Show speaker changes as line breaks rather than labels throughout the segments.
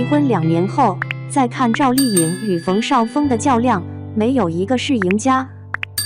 离婚2年后，再看赵丽颖与冯绍峰的较量，没有一个是赢家。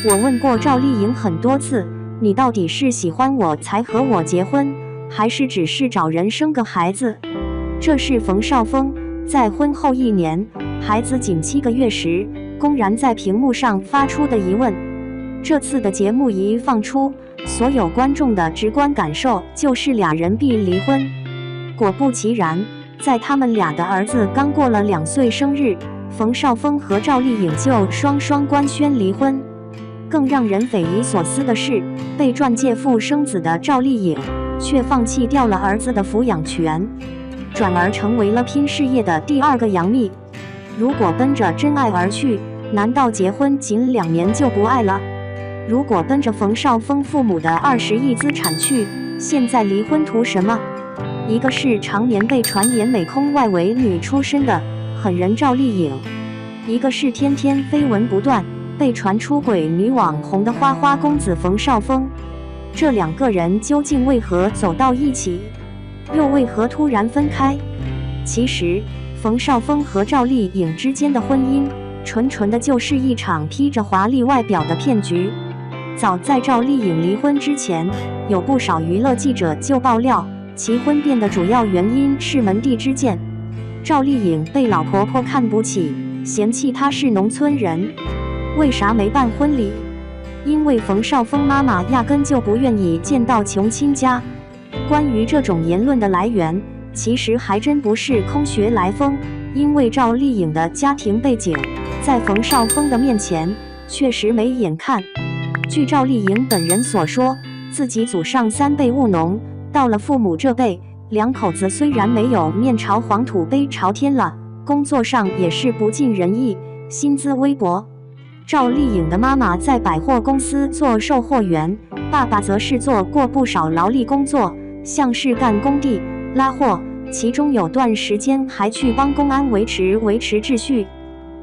我问过赵丽颖很多次，你到底是喜欢我才和我结婚，还是只是找人生个孩子？这是冯绍峰在婚后1年，孩子仅7个月时，公然在屏幕上发出的疑问。这次的节目一放出，所有观众的直观感受就是俩人必离婚。果不其然，在他们俩的儿子刚过了2岁生日，冯绍峰和赵丽颖就双官宣离婚。更让人匪夷所思的是，被钻戒附生子的赵丽颖却放弃掉了儿子的抚养权，转而成为了拼事业的第2个杨幂。如果奔着真爱而去，难道结婚仅2年就不爱了？如果奔着冯绍峰父母的20亿资产去，现在离婚图什么？一个是常年被传言美空外围女出身的狠人赵丽颖，一个是天天绯闻不断、被传出轨女网红的花花公子冯绍峰。这2个人究竟为何走到一起，又为何突然分开？其实，冯绍峰和赵丽颖之间的婚姻，纯的就是一场披着华丽外表的骗局。早在赵丽颖离婚之前，有不少娱乐记者就爆料，其婚变的主要原因是门第之见。赵丽颖被老婆婆看不起，嫌弃她是农村人。为啥没办婚礼？因为冯绍峰妈妈压根就不愿意见到穷亲家。关于这种言论的来源，其实还真不是空穴来风，因为赵丽颖的家庭背景，在冯绍峰的面前确实没眼看。据赵丽颖本人所说，自己祖上3辈务农，到了父母这辈，2口子虽然没有面朝黄土背朝天了，工作上也是不尽人意，薪资微薄。赵丽颖的妈妈在百货公司做售货员，爸爸则是做过不少劳力工作，像是干工地、拉货，其中有段时间还去帮公安维持秩序。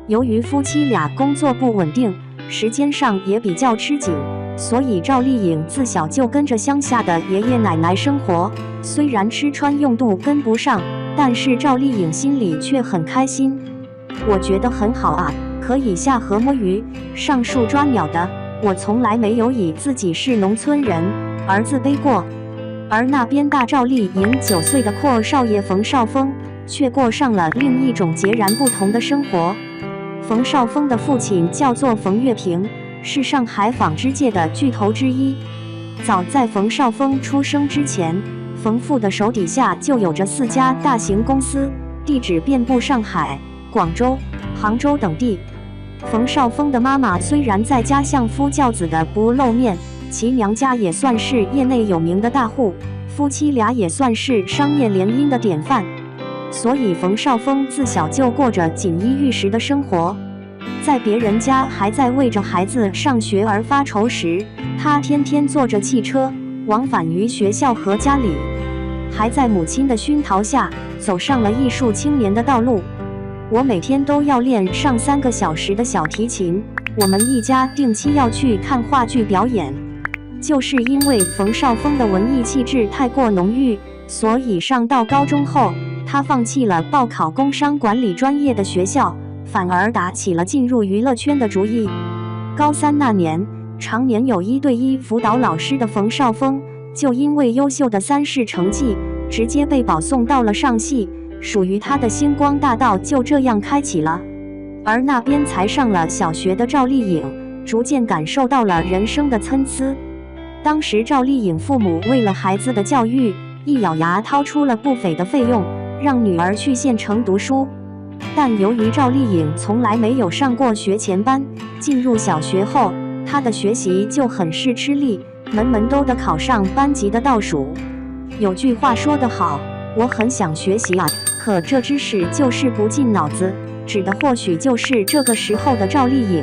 由于夫妻俩工作不稳定，时间上也比较吃紧，所以赵丽颖自小就跟着乡下的爷爷奶奶生活。虽然吃穿用度跟不上，但是赵丽颖心里却很开心。我觉得很好啊，可以下河摸鱼、上树抓鸟的。我从来没有以自己是农村人、儿子背过。而那边大赵丽颖9岁的阔少爷冯绍峰，却过上了另一种截然不同的生活。冯绍峰的父亲叫做冯岳平，是上海纺织界的巨头之一。早在冯绍峰出生之前，冯父的手底下就有着4家大型公司，地址遍布上海、广州、杭州等地。冯绍峰的妈妈虽然在家相夫教子的不露面，其娘家也算是业内有名的大户，夫妻俩也算是商业联姻的典范。所以冯绍峰自小就过着锦衣玉食的生活。在别人家还在为着孩子上学而发愁时，他天天坐着汽车往返于学校和家里，还在母亲的熏陶下走上了艺术青年的道路。我每天都要练上3个小时的小提琴，我们一家定期要去看话剧表演。就是因为冯绍峰的文艺气质太过浓郁，所以上到高中后，他放弃了报考工商管理专业的学校，反而打起了进入娱乐圈的主意。高3那年，常年有1对1辅导老师的冯绍峰，就因为优秀的3试成绩，直接被保送到了上戏，属于他的星光大道就这样开启了。而那边才上了小学的赵丽颖，逐渐感受到了人生的参差。当时赵丽颖父母为了孩子的教育，一咬牙掏出了不菲的费用，让女儿去县城读书。但由于赵丽颖从来没有上过学前班，进入小学后，她的学习就很是吃力，门都的考上班级的倒数。有句话说得好，我很想学习啊，可这知识就是不进脑子，指的或许就是这个时候的赵丽颖。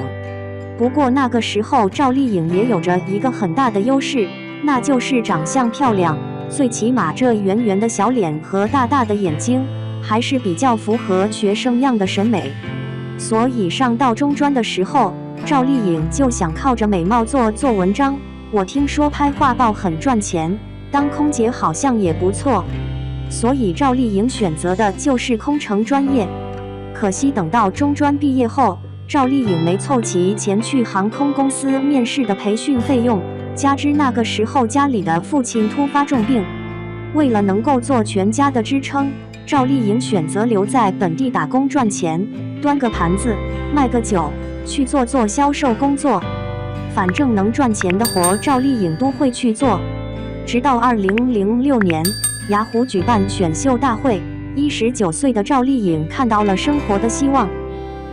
不过那个时候赵丽颖也有着一个很大的优势，那就是长相漂亮，最起码这圆圆的小脸和大大的眼睛还是比较符合学生样的审美。所以上到中专的时候，赵丽颖就想靠着美貌做文章。我听说拍画报很赚钱，当空姐好像也不错。所以赵丽颖选择的就是空乘专业。可惜等到中专毕业后，赵丽颖没凑齐前去航空公司面试的培训费用，加之那个时候家里的父亲突发重病，为了能够做全家的支撑，赵丽颖选择留在本地打工赚钱，端个盘子，卖个酒，去做销售工作。反正能赚钱的活，赵丽颖都会去做。直到2006年，雅虎举办选秀大会，19岁的赵丽颖看到了生活的希望，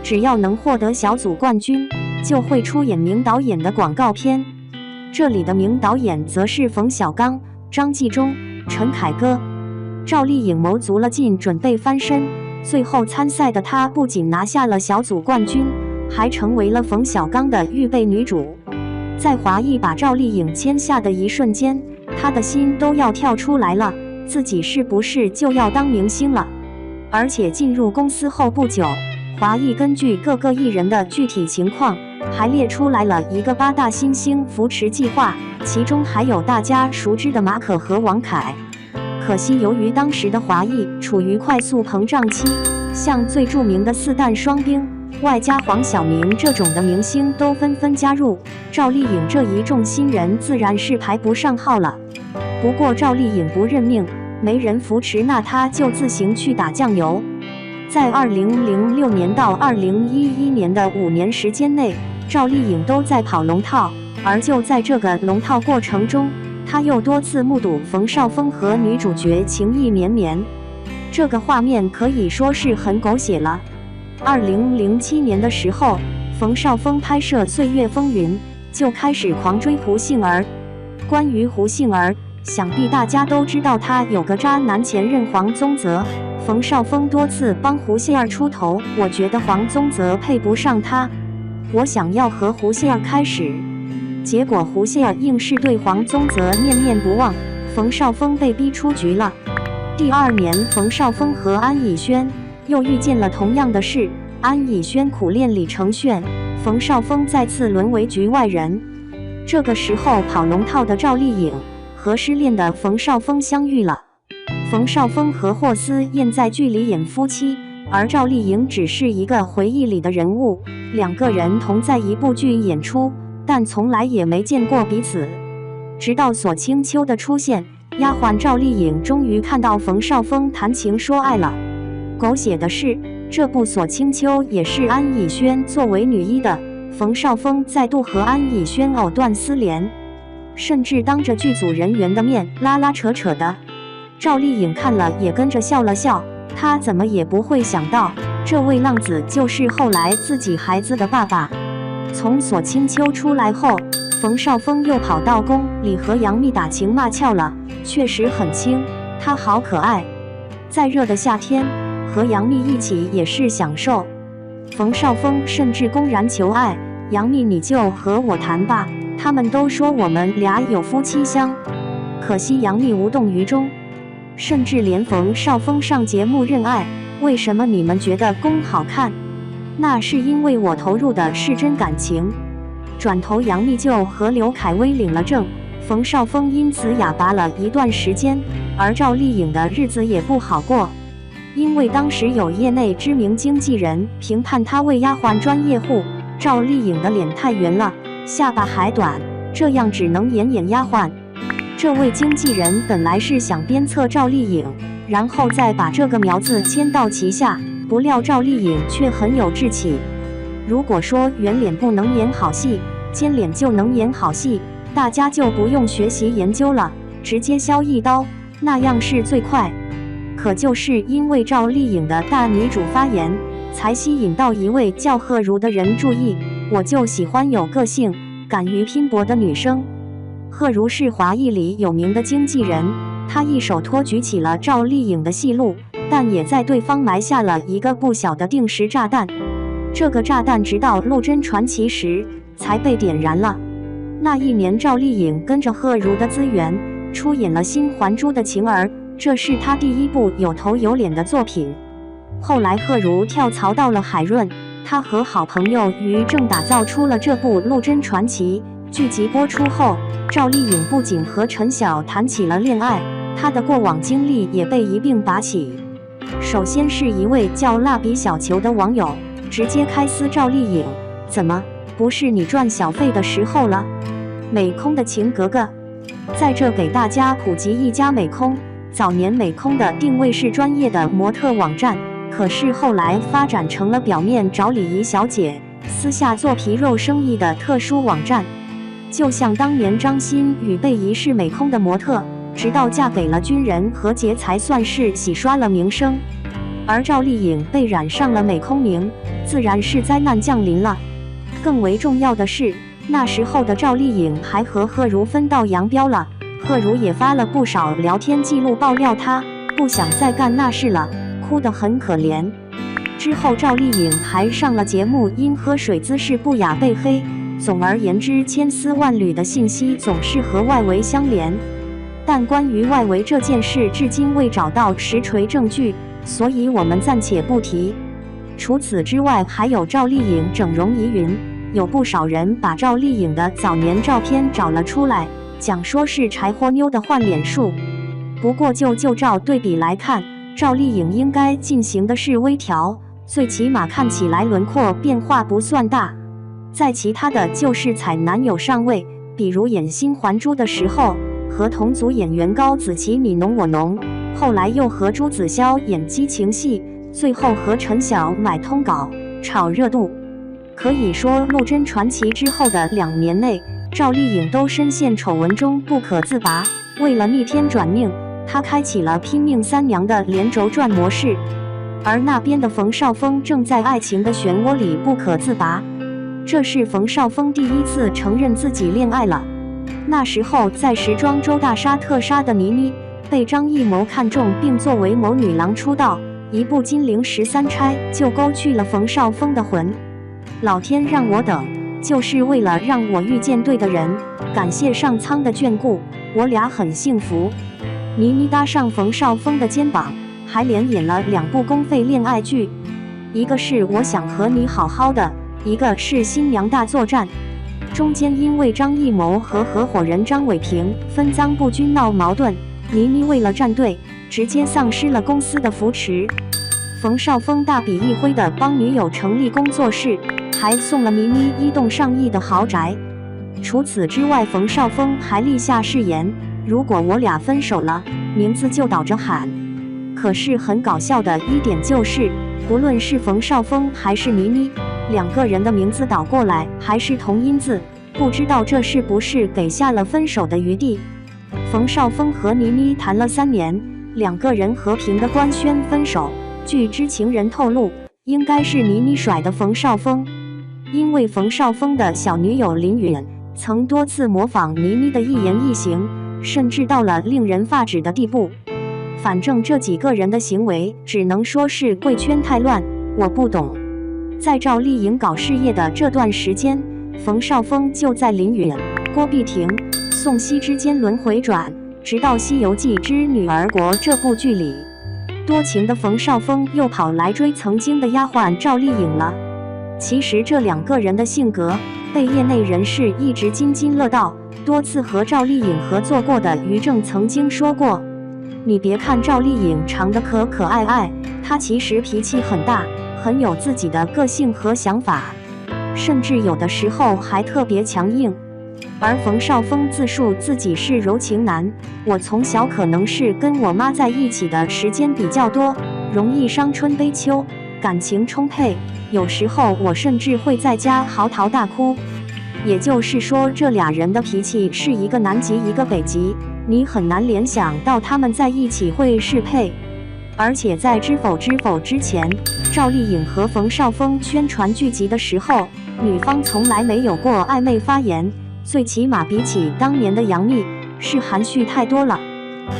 只要能获得小组冠军，就会出演名导演的广告片。这里的名导演则是冯小刚、张纪中、陈凯歌。赵丽颖谋足了劲，准备翻身，最后参赛的她不仅拿下了小组冠军，还成为了冯小刚的预备女主。在华谊把赵丽颖签下的一瞬间，她的心都要跳出来了，自己是不是就要当明星了？而且进入公司后不久，华谊根据各个艺人的具体情况，还列出来了一个8大新星扶持计划，其中还有大家熟知的马可和王凯。可惜由于当时的华谊处于快速膨胀期，像最著名的4旦双冰，外加黄晓明这种的明星都纷纷加入，赵丽颖这一众新人自然是排不上号了。不过赵丽颖不认命，没人扶持，那她就自行去打酱油。在2006年到2011年的5年时间内，赵丽颖都在跑龙套，而就在这个龙套过程中，她又多次目睹冯绍峰和女主角情意绵绵，这个画面可以说是很狗血了。2007年的时候，冯绍峰拍摄《岁月风云》就开始狂追胡杏儿。关于胡杏儿，想必大家都知道，他有个渣男前任黄宗泽。冯绍峰多次帮胡杏儿出头，我觉得黄宗泽配不上他，我想要和胡杏儿开始。结果胡杏儿硬是对黄宗泽念念不忘，冯绍峰被逼出局了。第2年，冯绍峰和安以轩又遇见了同样的事，安以轩苦恋李承铉，冯绍峰再次沦为局外人。这个时候，跑龙套的赵丽颖和失恋的冯绍峰相遇了。冯绍峰和霍思燕在剧里演夫妻，而赵丽颖只是一个回忆里的人物，两个人同在一部剧演出，但从来也没见过彼此。直到索清秋的出现，丫鬟赵丽颖终于看到冯绍峰谈情说爱了。狗血的是，这部索清秋也是安以轩作为女一的，冯绍峰再度和安以轩藕断丝连，甚至当着剧组人员的面拉拉扯扯的。赵丽颖看了也跟着笑了笑，她怎么也不会想到，这位浪子就是后来自己孩子的爸爸。从索清秋出来后，冯绍峰又跑到宫里和杨幂打情骂俏了，确实很亲，他好可爱。再热的夏天，和杨幂一起也是享受。冯绍峰甚至公然求爱杨幂，你就和我谈吧，他们都说我们俩有夫妻香。可惜杨幂无动于衷，甚至连冯绍峰上节目认爱。为什么你们觉得宫好看？那是因为我投入的是真感情。转头杨幂就和刘恺威领了证，冯绍峰因此哑巴了一段时间，而赵丽颖的日子也不好过。因为当时有业内知名经纪人评判她为丫鬟专业户，赵丽颖的脸太圆了，下巴还短，这样只能演丫鬟。这位经纪人本来是想鞭策赵丽颖，然后再把这个苗子签到旗下，不料赵丽颖却很有志气。如果说圆脸不能演好戏，尖脸就能演好戏，大家就不用学习研究了，直接削一刀，那样是最快。可就是因为赵丽颖的大女主发言，才吸引到一位叫贺如的人注意。我就喜欢有个性、敢于拼搏的女生。贺如是华谊里有名的经纪人，他一手托举起了赵丽颖的戏路，但也在对方埋下了一个不小的定时炸弹。这个炸弹直到《陆贞传奇》时才被点燃了。那一年，赵丽颖跟着贺如的资源出演了新《还珠》的晴儿，这是她第一部有头有脸的作品。后来贺如跳槽到了海润，她和好朋友于正打造出了这部《陆贞传奇》。剧集播出后，赵丽颖不仅和陈晓谈起了恋爱，她的过往经历也被一并拔起。首先是一位叫蜡笔小球的网友直接开撕赵丽颖，怎么不是你赚小费的时候了？美空的情格格，在这给大家普及一家美空。早年美空的定位是专业的模特网站，可是后来发展成了表面找礼仪小姐，私下做皮肉生意的特殊网站。就像当年张欣与贝仪是美空的模特，直到嫁给了军人何洁才算是洗刷了名声。而赵丽颖被染上了美空名，自然是灾难降临了。更为重要的是，那时候的赵丽颖还和贺如分道扬镳了，贺如也发了不少聊天记录爆料她不想再干那事了，哭得很可怜。之后赵丽颖还上了节目，因喝水姿势不雅被黑。总而言之，千丝万缕的信息总是和外围相连。但关于外围这件事，至今未找到实锤证据，所以我们暂且不提。除此之外，还有赵丽颖整容疑云，有不少人把赵丽颖的早年照片找了出来，讲说是柴火妞的换脸术。不过就旧照对比来看，赵丽颖应该进行的是微调，最起码看起来轮廓变化不算大。再其他的就是踩男友上位，比如演《新还珠》的时候和同组演员高子琪你侬我侬，后来又和朱子骁演激情戏，最后和陈晓买通稿炒热度。可以说陆贞传奇之后的2年内，赵丽颖都深陷丑闻中不可自拔。为了逆天转命，她开启了拼命三娘的连轴转模式，而那边的冯绍峰正在爱情的漩涡里不可自拔。这是冯绍峰第一次承认自己恋爱了。那时候在时装周大杀特杀的倪妮被张艺谋看中，并作为谋女郎出道，一部《金陵13钗》就勾去了冯绍峰的魂。老天让我等，就是为了让我遇见对的人，感谢上苍的眷顾，我俩很幸福。倪妮搭上冯绍峰的肩膀，还连演了2部公费恋爱剧，一个是我想和你好好的，一个是新娘大作战。中间因为张艺谋和合伙人张伟平分赃不均闹矛盾，倪妮为了站队，直接丧失了公司的扶持。冯绍峰大笔一挥的帮女友成立工作室，还送了倪妮1栋上亿的豪宅。除此之外，冯绍峰还立下誓言，如果我俩分手了，名字就倒着喊。可是很搞笑的一点就是，不论是冯绍峰还是倪妮，2个人的名字倒过来还是同音字，不知道这是不是给下了分手的余地。冯绍峰和倪妮谈了3年，2个人和平的官宣分手。据知情人透露，应该是倪妮甩的冯绍峰，因为冯绍峰的小女友林允曾多次模仿倪妮的一言一行，甚至到了令人发指的地步。反正这几个人的行为只能说是贵圈太乱，我不懂。在赵丽颖搞事业的这段时间，冯绍峰就在林允、郭碧婷、宋茜之间轮回转，直到《西游记之女儿国》这部剧里，多情的冯绍峰又跑来追曾经的丫鬟赵丽颖了。其实这2个人的性格被业内人士一直津津乐道。多次和赵丽颖合作过的于正曾经说过，你别看赵丽颖长得可可爱爱，她其实脾气很大，很有自己的个性和想法，甚至有的时候还特别强硬。而冯绍峰自述自己是柔情男，我从小可能是跟我妈在一起的时间比较多，容易伤春悲秋，感情充沛，有时候我甚至会在家嚎啕大哭。也就是说，这2人的脾气是一个南极一个北极，你很难联想到他们在一起会适配。而且在《知否知否》之前，赵丽颖和冯绍峰宣传剧集的时候，女方从来没有过暧昧发言，最起码比起当年的杨幂是含蓄太多了。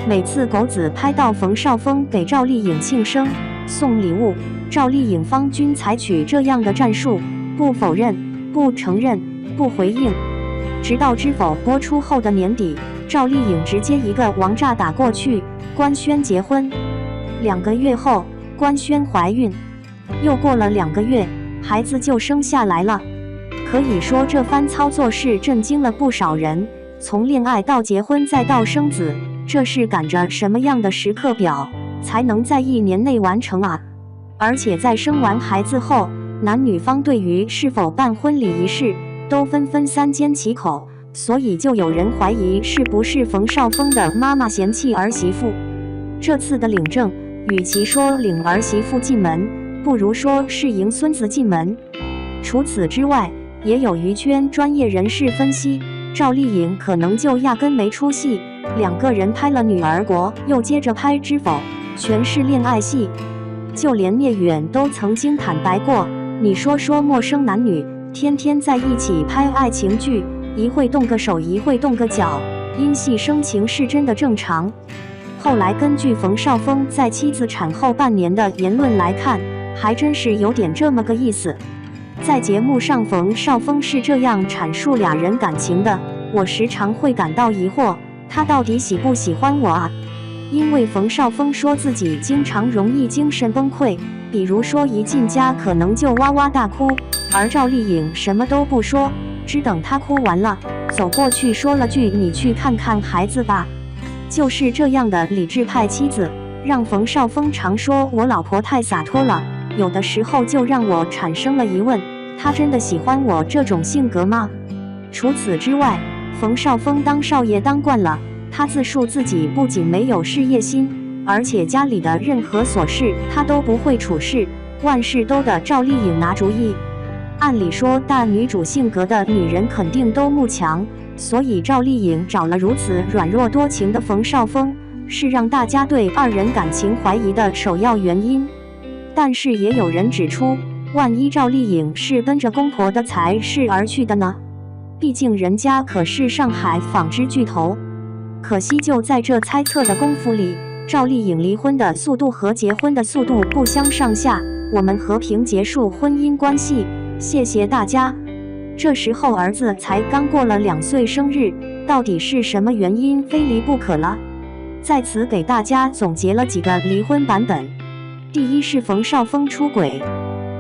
每次狗子拍到冯绍峰给赵丽颖庆生送礼物，赵丽颖方均采取这样的战术，不否认，不承认，不回应。直到《知否》播出后的年底，赵丽颖直接一个王炸打过去，官宣结婚。2个月后，官宣怀孕，又过了2个月，孩子就生下来了。可以说这番操作是震惊了不少人，从恋爱到结婚再到生子，这是赶着什么样的时刻表才能在1年内完成啊？而且在生完孩子后，男女方对于是否办婚礼仪式都纷纷三缄其口，所以就有人怀疑是不是冯绍峰的妈妈嫌弃儿媳妇。这次的领证，与其说领儿媳妇进门，不如说是迎孙子进门。除此之外，也有娱圈专业人士分析，赵丽颖可能就压根没出戏，两个人拍了《女儿国》，又接着拍《知否》，全是恋爱戏。就连聂远都曾经坦白过，你说陌生男女天天在一起拍爱情剧，一会动个手，一会动个脚，因戏生情是真的正常。后来根据冯绍峰在妻子产后半年的言论来看，还真是有点这么个意思。在节目上，冯绍峰是这样阐述俩人感情的：我时常会感到疑惑，他到底喜不喜欢我啊？因为冯绍峰说自己经常容易精神崩溃，比如说一进家可能就哇哇大哭，而赵丽颖什么都不说，只等他哭完了，走过去说了句你去看看孩子吧。就是这样的理智派妻子，让冯绍峰常说我老婆太洒脱了，有的时候就让我产生了疑问，他真的喜欢我这种性格吗？除此之外，冯绍峰当少爷当惯了，他自述自己不仅没有事业心，而且家里的任何琐事他都不会处事，万事都得赵丽颖拿主意。按理说大女主性格的女人肯定都慕强，所以赵丽颖找了如此软弱多情的冯绍峰，是让大家对二人感情怀疑的首要原因。但是也有人指出，万一赵丽颖是奔着公婆的才是而去的呢？毕竟人家可是上海纺织巨头。可惜就在这猜测的功夫里，赵丽颖离婚的速度和结婚的速度不相上下。我们和平结束婚姻关系，谢谢大家。这时候儿子才刚过了2岁生日，到底是什么原因非离不可了？在此给大家总结了几个离婚版本。第一是冯绍峰出轨。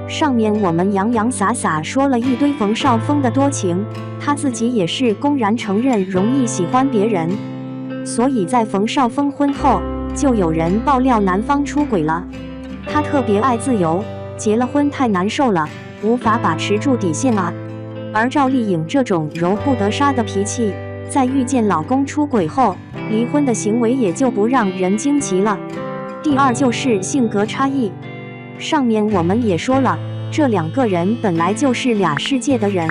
上面我们洋洋洒洒说了一堆冯绍峰的多情，他自己也是公然承认容易喜欢别人。所以在冯绍峰婚后，就有人爆料男方出轨了。他特别爱自由，结了婚太难受了，无法把持住底线啊。而赵丽颖这种柔不得杀的脾气，在遇见老公出轨后，离婚的行为也就不让人惊奇了。第二就是性格差异。上面我们也说了，这2个人本来就是俩世界的人，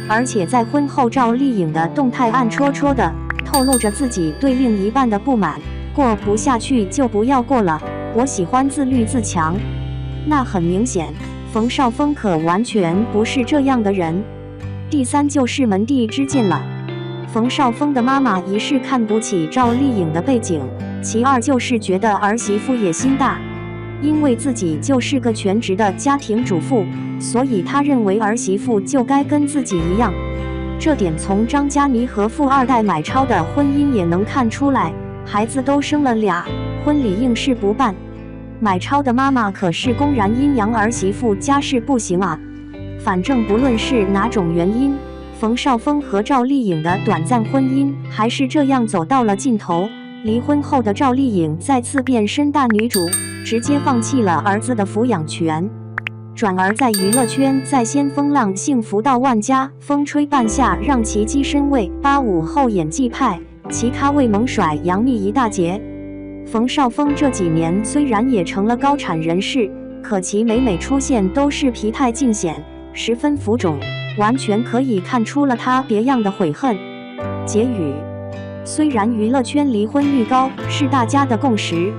而且在婚后赵丽颖的动态暗戳戳的透露着自己对另一半的不满，过不下去就不要过了，我喜欢自律自强。那很明显，冯绍峰可完全不是这样的人。第三就是门第之见了。冯绍峰的妈妈一是看不起赵丽颖的背景，其二就是觉得儿媳妇野心大。因为自己就是个全职的家庭主妇，所以他认为儿媳妇就该跟自己一样。这点从张嘉倪和富二代买超的婚姻也能看出来，孩子都生了俩，婚礼硬是不办。买超的妈妈可是公然阴阳儿媳妇家事不行啊。反正不论是哪种原因，冯绍峰和赵丽颖的短暂婚姻还是这样走到了尽头。离婚后的赵丽颖再次变身大女主，直接放弃了儿子的抚养权，转而在娱乐圈再掀风浪，幸福到万家，风吹半夏让其跻身为85后演技派，其咖位猛甩杨幂一大截。冯绍峰这几年虽然也成了高产人士，可其每出现都是疲态尽显，十分浮肿，完全可以看出了他别样的悔恨。结语：虽然娱乐圈离婚率高是大家的共识，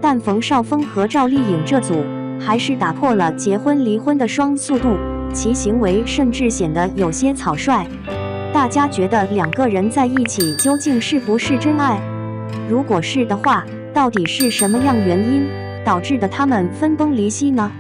但冯绍峰和赵丽颖这组还是打破了结婚离婚的双速度，其行为甚至显得有些草率。大家觉得2个人在一起究竟是不是真爱？如果是的话，到底是什么样原因导致的他们分崩离析呢？